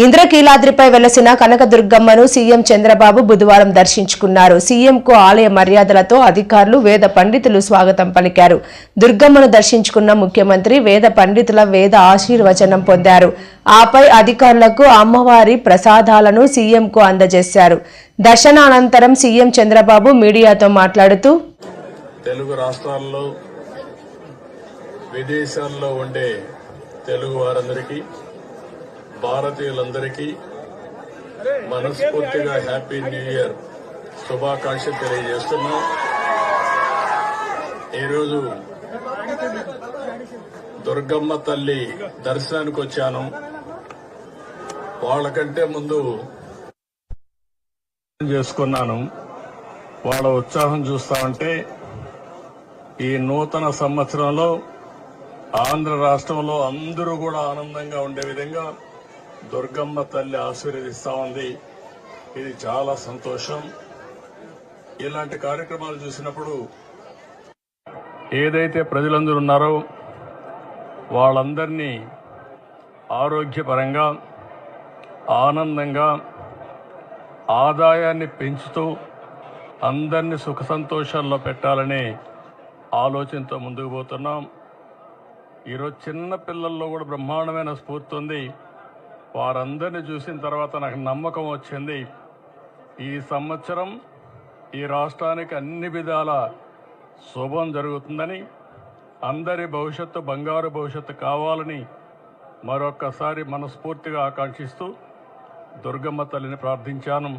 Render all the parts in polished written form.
ఇంద్రకీలాద్రిపై వెలసిన కనకదుర్గమ్మను సీఎం చంద్రబాబు బుధవారం దర్శించుకున్నారు. సీఎంకు ఆలయ మర్యాదలతో అధికారులు, వేద పండితులు స్వాగతం పలికారు. దుర్గమ్మను దర్శించుకున్న ముఖ్యమంత్రి వేద పండితుల వేద ఆశీర్వచనం పొందారు. ఆపై అధికారులకు అమ్మవారి ప్రసాదాలను సీఎంకు అందజేశారు. దర్శనానంతరం సీఎం చంద్రబాబు మీడియాతో మాట్లాడుతూ, తెలుగు రాష్ట్రాల్లో విదేశాల్లో ఉండే తెలుగు వారందరికీ, భారతీయులందరికీ మనస్ఫూర్తిగా హ్యాపీ న్యూ ఇయర్ శుభాకాంక్షలు తెలియజేస్తున్నాం. ఈరోజు దుర్గమ్మ తల్లి దర్శనానికి వచ్చాను. వాళ్ళకంటే ముందు చేసుకున్నాను. వాళ్ళ ఉత్సాహం చూస్తామంటే ఈ నూతన సంవత్సరంలో ఆంధ్ర రాష్ట్రంలో అందరూ కూడా ఆనందంగా ఉండే విధంగా దుర్గమ్మ తల్లి ఆశీర్వదిస్తా ఉంది. ఇది చాలా సంతోషం. ఇలాంటి కార్యక్రమాలు చూసినప్పుడు ఏదైతే ప్రజలందరూ ఉన్నారో వాళ్ళందరినీ ఆరోగ్యపరంగా, ఆనందంగా, ఆదాయాన్ని పెంచుతూ అందరినీ సుఖ సంతోషాల్లో పెట్టాలనే ఆలోచనతో ముందుకు పోతున్నాం. ఈరోజు చిన్న పిల్లల్లో కూడా బ్రహ్మాండమైన స్ఫూర్తి ఉంది. వారందరినీ చూసిన తర్వాత నాకు నమ్మకం వచ్చింది, ఈ సంవత్సరం ఈ రాష్ట్రానికి అన్ని విధాల శుభం జరుగుతుందని, అందరి భవిష్యత్తు బంగారు భవిష్యత్తు కావాలని మరొక్కసారి మనస్ఫూర్తిగా ఆకాంక్షిస్తూ దుర్గమ్మ తల్లిని ప్రార్థించాను.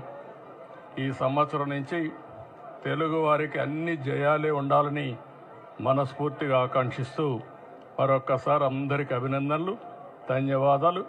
ఈ సంవత్సరం నుంచి తెలుగు వారికి అన్ని జయాలే ఉండాలని మనస్ఫూర్తిగా ఆకాంక్షిస్తూ మరొక్కసారి అందరికీ అభినందనలు, ధన్యవాదాలు.